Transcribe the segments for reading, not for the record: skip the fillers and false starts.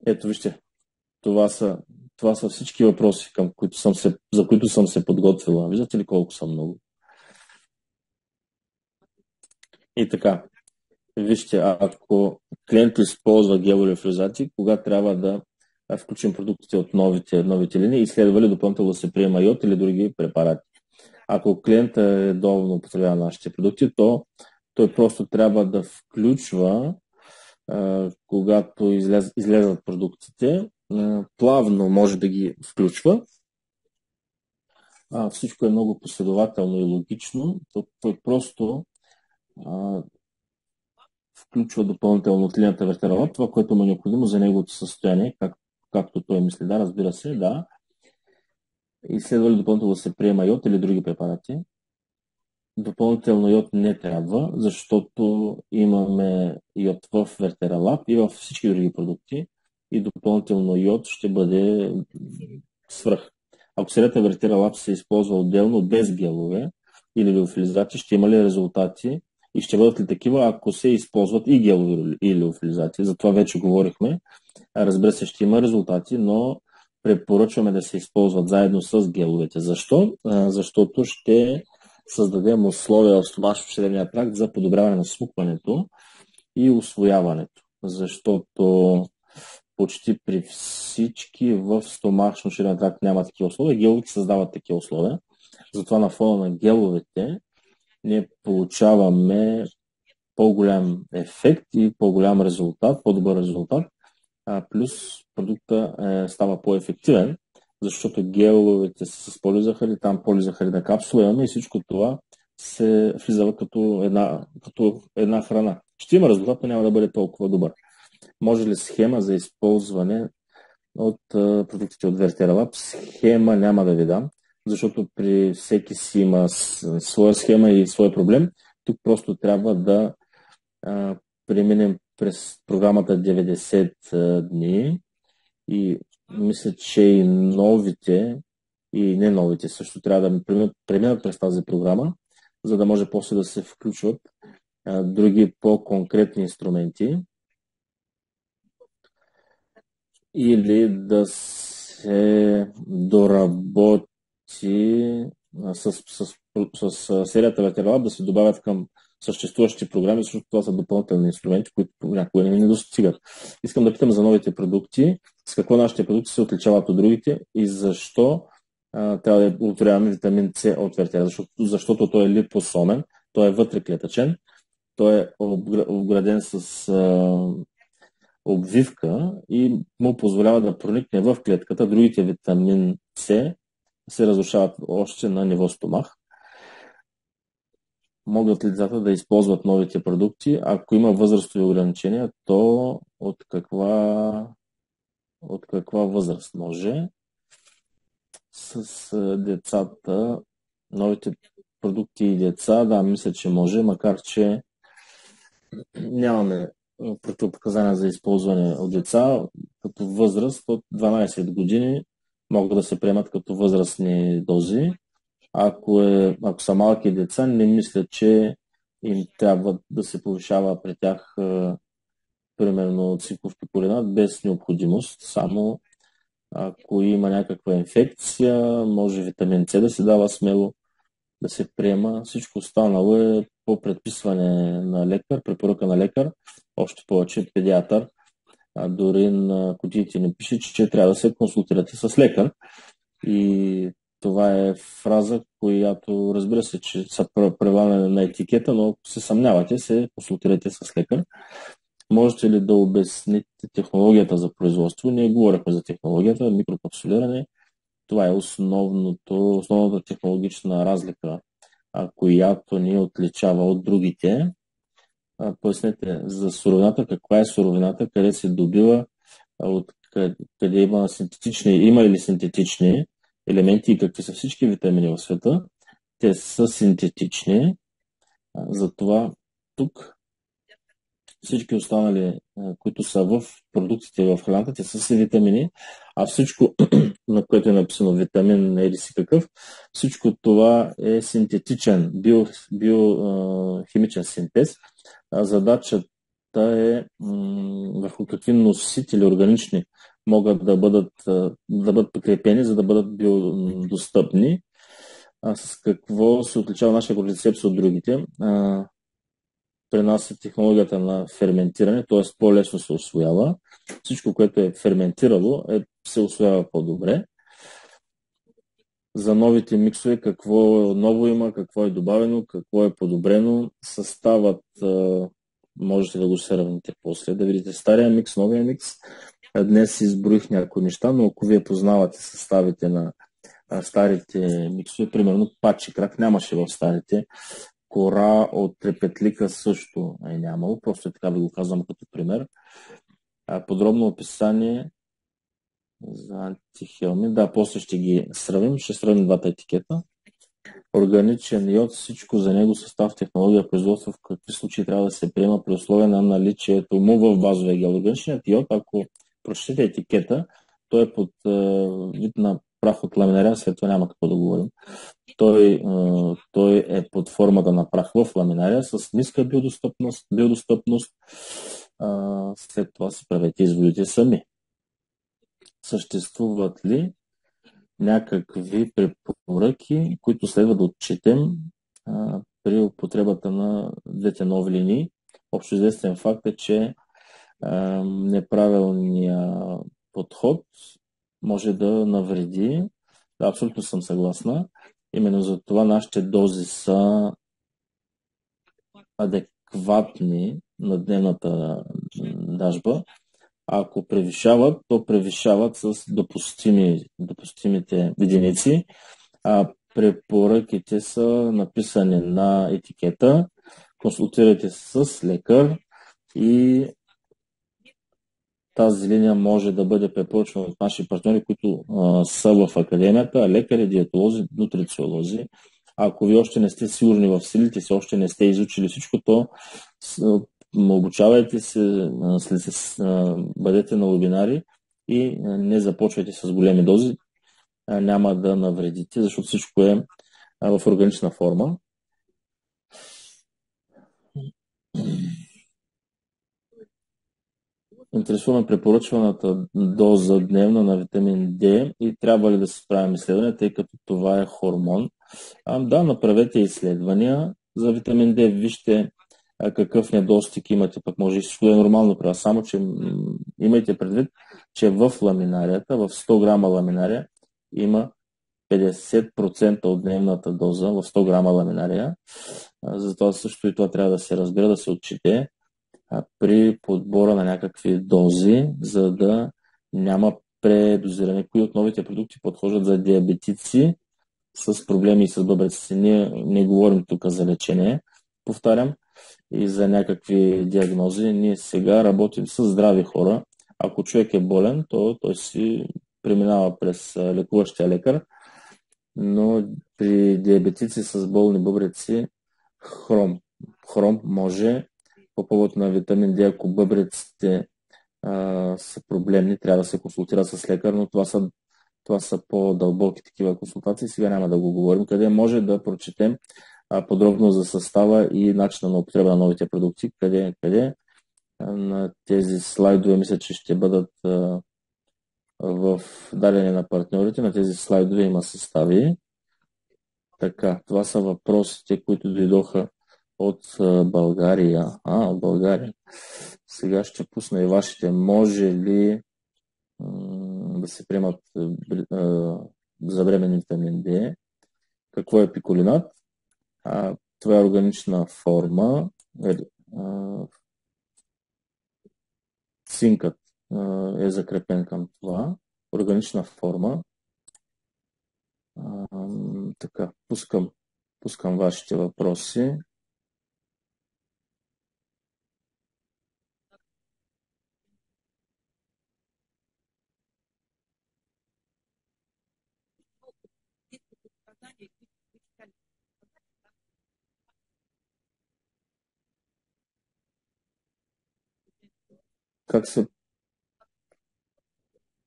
Ето вижте, това са, това са всички въпроси, за които съм се подготвила. Виждате ли колко са много? И така, вижте, ако клиент използва гелови флюоризати, кога трябва да включим продуктите от новите линии и следва ли допълнително да се приема йод или други препарати. Ако клиента редовно употребява нашите продукти, то той просто трябва да включва, когато излезат продуктите, плавно може да ги включва. Всичко е много последователно и логично. Той просто включва допълнително от линията вертералат, това, което му е необходимо за неговото състояние, както той мисли, да, разбира се, да. И следва ли допълнително да се приема йод или други препарати? Допълнително йод не трябва, защото имаме йод в Вертера и в всички други продукти и допълнително йод ще бъде свръх. Ако серията Вертера се използва отделно, без гелове или лиофилизати, ще има ли резултати и ще бъдат ли такива, ако се използват и гелови и лиофилизати? За това вече говорихме. Разбира се, ще има резултати, но препоръчваме да се използват заедно с геловете. Защо? Защото ще създадем условия в стомашно-чревния тракт за подобряване на смукването и усвояването. Защото почти при всички в стомашно-чревния тракт няма такива условия. Геловете създават такива условия. Затова на фона на геловете ние получаваме по-голям ефект и по-голям резултат, по-добър резултат. Плюс продукта става по-ефективен, защото геловете са с полизахариди, там полизахаридна капсула имаме и всичко това се влиза като една храна. Ще има резултат, но няма да бъде толкова добър. Може ли схема за използване от продуктите от Verteralab? Схема няма да ви дам, защото при всеки си има своя схема и свой проблем. Тук просто трябва да преминем през програмата 90 дни и мисля, че и новите, и не новите също трябва да преминат през тази програма, за да може после да се включват други по-конкретни инструменти или да се доработи с серията Verteralab, да се добавят към съществуващите програми, защото това са допълнителни инструменти, които някога не достигат. Искам да питам за новите продукти, с какво нашите продукти се отличават от другите и защо трябва да употребяваме витамин С от Verteralab, защото той е липосомен, той е вътреклетъчен, той е обграден с обвивка и му позволява да проникне в клетката. Другите витамин С се разрушават още на ниво стомах. Могат ли децата да използват новите продукти? Ако има възрастови ограничения, то от каква възраст може? С децата, новите продукти и деца, да, мисля, че може, макар че нямаме противопоказания за използване от деца като възраст от 12 години могат да се приемат като възрастни дози. Ако са малки деца, не мисля, че им трябва да се повишава при тях примерно циков пикоринат без необходимост. Само ако има някаква инфекция, може витамин С да се дава смело, да се приема. Всичко останало е по предписване на лекар, препоръка на лекар, още повече педиатър. Дори на кутиите не пише, че трябва да се консултирате с лекар. И това е фраза, която разбира се, че са преваляне на етикета, но ако се съмнявате, се консултирайте с лекар. Можете ли да обясните технологията за производство? Ние говорихме за технологията, микрокапсулиране. Това е основната технологична разлика, която ни отличава от другите. Пояснете за суровината, каква е суровината, къде се добива, къде има ли синтетични елементи и какви са всички витамини в света. Те са синтетични, затова тук всички останали, които са в продуктите в храната, те са си витамини, а всичко, на което е написано витамин, еди си какъв, всичко това е синтетичен, биохимичен синтез. Задачата е върху какви носители органични могат да бъдат подкрепени, за да бъдат биодостъпни. С какво се отличава нашия кордицепс от другите? При нас е технологията на ферментиране, т.е. по-лесно се усвоява. Всичко, което е ферментирало, се усвоява по-добре. За новите миксове, какво ново има, какво е добавено, какво е подобрено. Съставът можете да го сравните после, да видите стария микс, новия микс. Днес изброих някои неща, но ако вие познавате съставите на старите миксове, примерно пачи крак нямаше в старите, кора от трепетлика също е нямало, просто така ви го казвам като пример. Подробно описание за антихелми. Да, после ще ги сравним. Ще сравним двата етикета. Органичен йод, всичко за него, състав, технология, производство, в какви случаи трябва да се приема при условие на наличието му в базовия гел. Органичният йод, ако прочетете етикета, той е под вид на прах от ламинария, след това няма какво да говорим. Той е под формата на прах в ламинария с ниска биодостъпност. След това си правете изводите сами. Съществуват ли някакви препоръки, които следва да отчетем при употребата на двете нови линии? Общо известен факт е, че неправилният подход може да навреди. Да, абсолютно съм съгласна. Именно за това нашите дози са адекватни на дневната дажба. Ако превишават, то превишават с допустимите единици. Препоръките са написани на етикета. Консултирайте се с лекар и тази линия може да бъде препоръчена от наши партньори, които са в академията, лекари, диетолози, нутрициолози. Ако ви още не сте сигурни в силите си, още не сте изучили всичко, то обучавайте се, бъдете на вебинари и не започвайте с големи дози. Няма да навредите, защото всичко е в органична форма. Интересуваме препоръчваната доза дневна на витамин D и трябва ли да се правим изследвания, тъй като това е хормон. Да, направете изследвания за витамин D. Вижте какъв недостиг имате, пък може и всичко да е нормално при вас. Само, че имайте предвид, че в ламинарията, в 100 грама ламинария има 50% от дневната доза в 100 грама ламинария. Затова също и това трябва да се разбира, да се отчете при подбора на някакви дози, за да няма предозиране. Кои от новите продукти подхождат за диабетици с проблеми с бъбреците. Ние не говорим тук за лечение, повтарям, и за някакви диагнози. Ние сега работим с здрави хора. Ако човек е болен, то той си преминава през лекуващия лекар, но при диабетици с болни бъбреци хром може по повод на витамин D, ако бъбреците са проблемни, трябва да се консултира с лекар, но това са по-дълбоки такива консултации. Сега няма да го говорим, къде може да прочетем подробно за състава и начина на употреба на новите продукти. Къде на тези слайдове мисля, че ще бъдат в дадени на партньорите. На тези слайдове има състави. Така, това са въпросите, които дойдоха от България. От България. Сега ще пусна и вашите. Може ли да се приемат за временен витамин D? Какво е пиколинат? Това е органична форма. Цинкът е закрепен към това. Органична форма. Така, пускам вашите въпроси.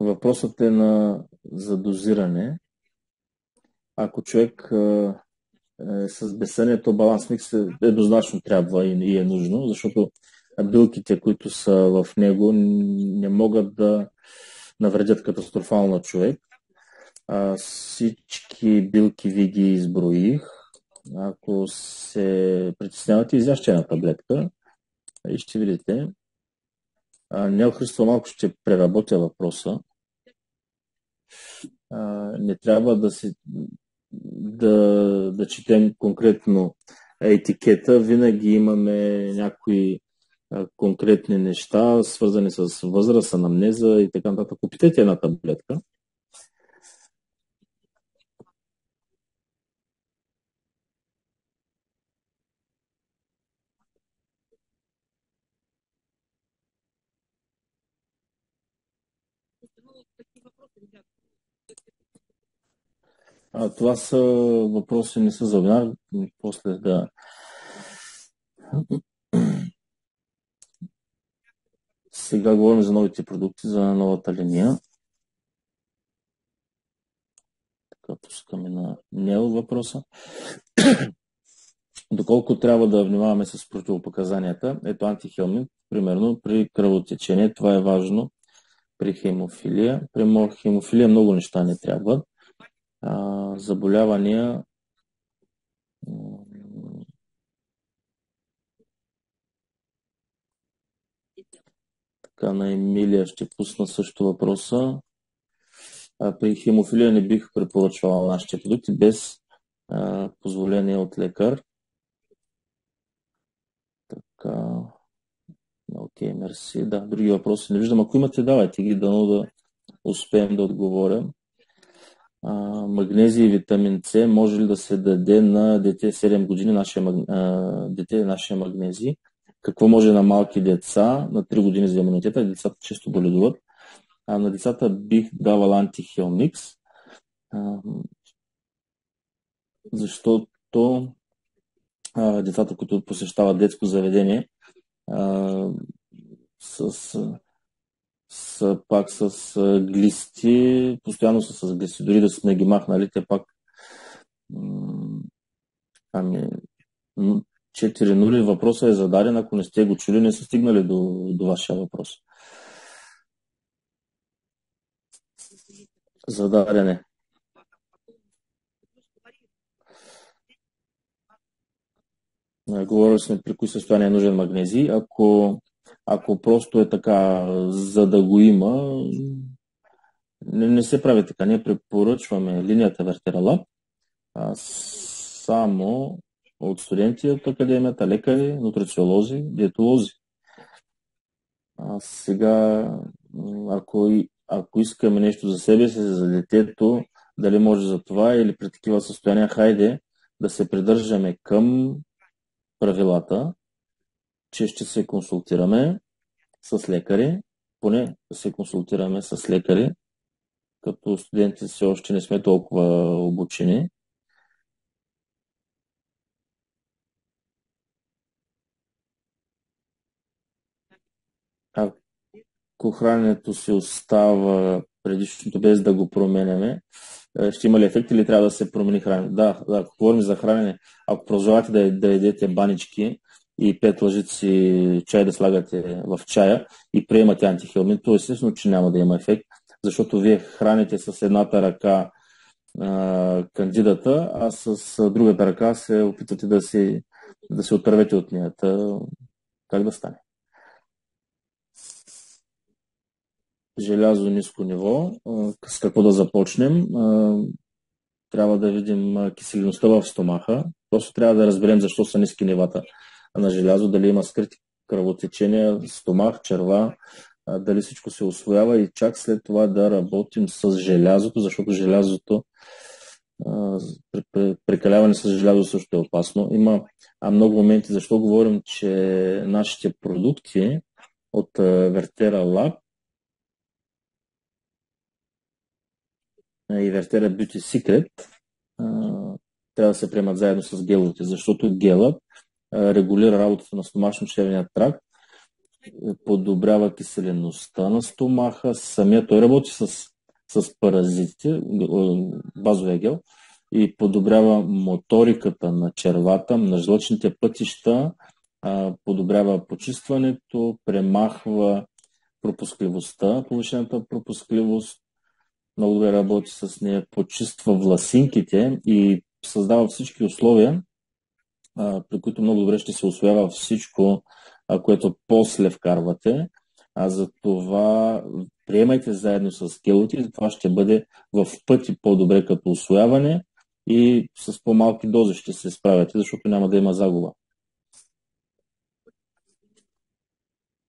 Въпросът е за дозиране. Ако човек е с безсъние, то баланс микс еднозначно трябва и е нужно, защото билките, които са в него, не могат да навредят катастрофално на човек. Всички билки ви ги изброих. Ако се притеснявате, изяжте една таблетка и ще видите. Нел Христо малко ще преработя въпроса. Не трябва да четем конкретно етикета. Винаги имаме някои конкретни неща, свързани с възраст, анамнеза и така нататък. Опитайте една таблетка. Това са въпроси, не са за вебинар. После да... Сега говорим за новите продукти, за новата линия. Така, пускаме на Нел въпроса. Доколко трябва да внимаваме с противопоказанията? Ето антихелмин, примерно при кръвотечение. Това е важно при хемофилия. При хемофилия много неща не трябват. Заболявания така на Емилия ще пусна също въпроса. При хемофилия не бих препоръчвала нашите продукти без позволение от лекар. Така. Окей, мерси. Да, други въпроси не виждам. Ако имате, давайте ги, дано да успеем да отговоря. Магнезий и витамин С може ли да се даде на дете 7 години, нашия магнезий? Какво може на малки деца, на 3 години за имунитета? Децата често боледуват. На децата бих давал антихелмикс, защото децата, които посещават детско заведение, пак с глисти, постоянно са с глисти. Дори да сме ги махнали, те пак 4-0. Въпросът е зададен. Ако не сте го чули, не са стигнали до вашия въпрос. Зададен е. Говорили сме при кои състояния е нужен магнезий. Ако просто е така, за да го има, не се прави така. Ние препоръчваме линията Verteralab само от студенти от академията, лекари, нутрициолози, диетолози. Сега, ако искаме нещо за себе си, за детето, дали може за това или при такива състояния, хайде да се придържаме към правилата, че ще се консултираме с лекари, поне да се консултираме с лекари, като студенти все още не сме толкова обучени. Ако храненето си остава предишното без да го променяме, ще има ли ефект или трябва да се промени храненето? Да, ако говорим за хранене, ако продължавате да едете банички и 5 лъжици чай да слагате в чая и приемате антихелмин, то естествено, че няма да има ефект, защото вие храните с едната ръка кандидата, а с другата ръка се опитвате да се отървете от нея. Как да стане? Желязо ниско ниво. С какво да започнем? Трябва да видим киселиността в стомаха. Просто трябва да разберем защо са ниски нивата на желязо, дали има скрити кръвотечения, стомах, черва, дали всичко се усвоява и чак след това да работим с желязото, защото желязото, прекаляване с желязо също е опасно. Има много моменти, защо говорим, че нашите продукти от Verteralab и Vertera Beauty Secret трябва да се приемат заедно с геловете, защото гелът регулира работата на стомашно-червения тракт, подобрява киселеността на стомаха, самия той работи с паразитите, базовия гел, и подобрява моториката на червата, на жлъчните пътища, подобрява почистването, премахва пропускливостта, повишената пропускливост, много добре работи с нея, почиства власинките и създава всички условия, при които много добре ще се усвоява всичко, което после вкарвате. За това приемайте заедно с келоти, това ще бъде в пъти по-добре като усвояване и с по-малки дози ще се справяте, защото няма да има загуба.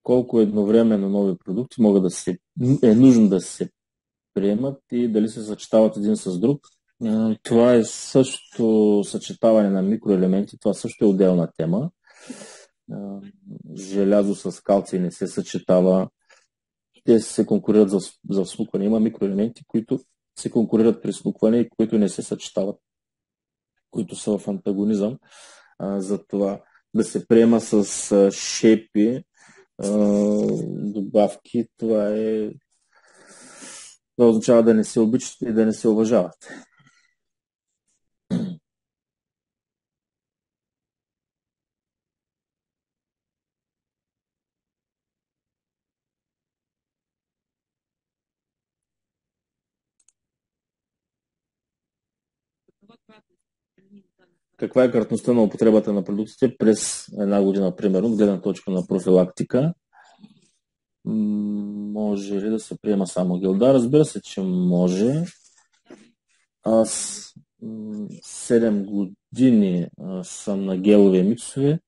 Колко едновременно нови продукти е нужно да се приемат и дали се съчетават един с друг. Това е също съчетаване на микроелементи, това също е отделна тема. Желязо с калций не се съчетава. Те се конкурират за всмукване. Има микроелементи, които се конкурират при всмукване и които не се съчетават, които са в антагонизъм. За това да се приема с шепи добавки, това означава да не се обичате и да не се уважавате. Каква е кратността на употребата на продуктите през една година, примерно, от гледна точка на профилактика? Може ли да се приема само гел? Да, разбира се, че може. Аз 7 години съм на гелови миксове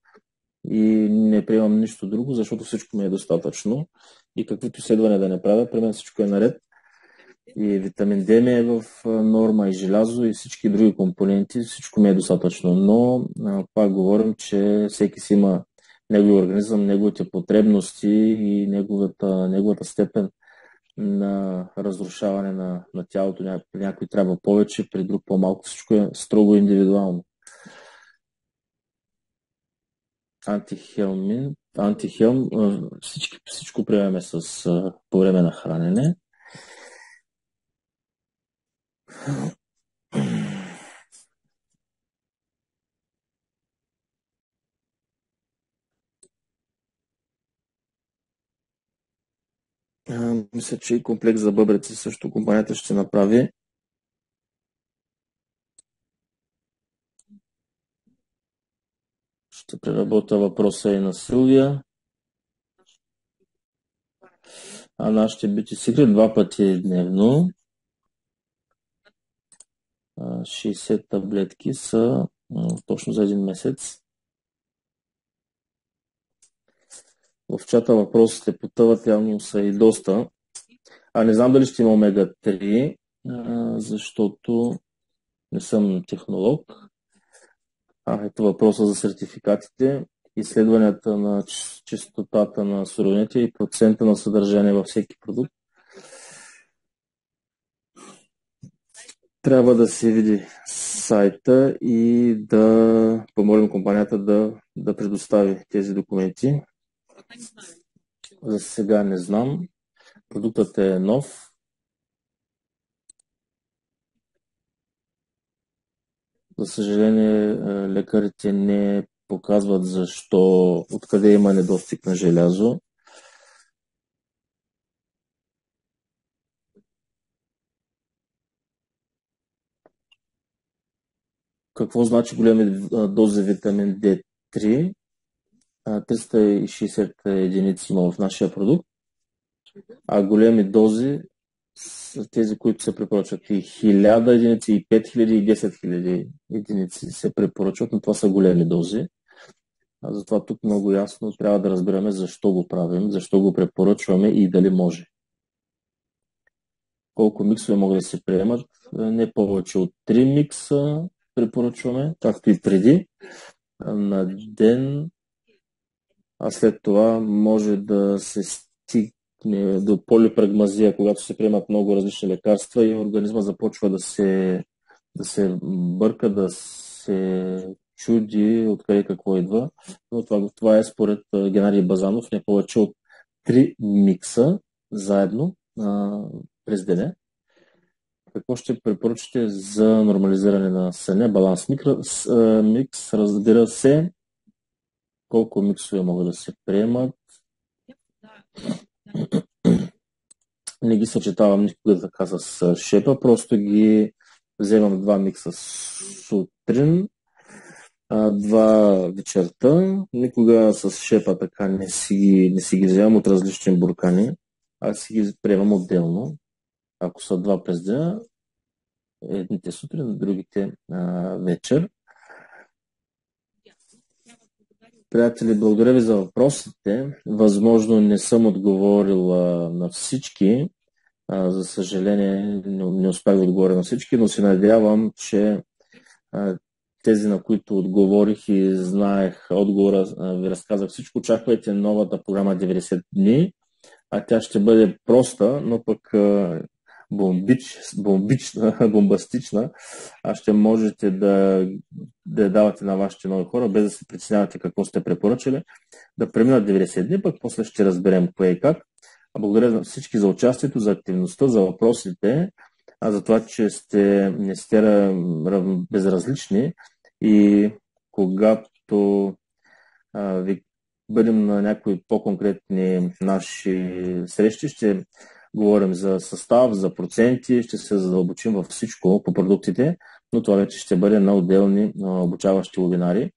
и не приемам нищо друго, защото всичко ми е достатъчно. И каквито изследвания да не правя, при мен всичко е наред. И витамин D ми е в норма, и желязо, и всички други компоненти, всичко ми е достатъчно. Но пак говорим, че всеки си има неговия организъм, неговите потребности и неговата степен на разрушаване на тялото. Някой трябва повече, при друг по-малко. Всичко е строго индивидуално. Антихелм, всичко приемаме по време на хранене. Мисля, че и комплекс за бъбреци също компанията ще направи. Ще преработя въпроса и на Силвия. Ще бити Secret 2 пъти дневно. 60 таблетки са точно за един месец. В чата въпросите потъват, явно са и доста. Не знам дали ще има омега-3, защото не съм технолог. Ето въпроса за сертификатите. Изследванията на чистотата на суровините и процента на съдържание във всеки продукт. Трябва да се види сайта и да помолим компанията да предостави тези документи. За сега не знам. Продуктът е нов. За съжаление, лекарите не показват откъде има недостиг на желязо. Какво значи големи дози витамин D3? 360 единици има в нашия продукт, а големи дози са тези, които се препоръчват и 1000 единици, и 5000, и 10 000 единици се препоръчват, но това са големи дози. Затова тук много ясно трябва да разбираме защо го правим, защо го препоръчваме и дали може. Колко миксове могат да се приемат? Не повече от 3 микса препоръчваме, както и преди, на ден. След това може да се стигне до полипрагмазия, когато се приемат много различни лекарства и организма започва да се бърка, да се чуди откъде какво идва. Но това е според Геннадий Базанов не повече от 3 микса заедно през деня. Какво ще препоръчате за нормализиране на съня? Баланс микс, разбира се. Колко миксове могат да се приемат? Не ги съчетавам никога така с шепа, просто ги вземам два микса сутрин, два вечерта. Никога с шепа така не си ги вземам от различни буркани, си ги приемам отделно. Ако са два през деня, едните сутрин, другите вечер. Приятели, благодаря ви за въпросите. Възможно не съм отговорил на всички. За съжаление, не успях да отговоря на всички, но се надявам, че тези, на които отговорих и знаех отговора, ви разказах всичко. Очаквайте новата програма 90 дни, тя ще бъде проста, но пък бомбастична. Ще можете да я давате на вашите нови хора, без да се притеснявате какво сте препоръчали. Да преминат 90 дни, пък после ще разберем кое и как. Благодаря на всички за участието, за активността, за въпросите, за това, че не сте безразлични и когато ви бъдем на някои по-конкретни наши срещи, ще говорим за състав, за проценти, ще се задълбочим във всичко по продуктите, но това вече ще бъде на отделни обучаващи вебинари.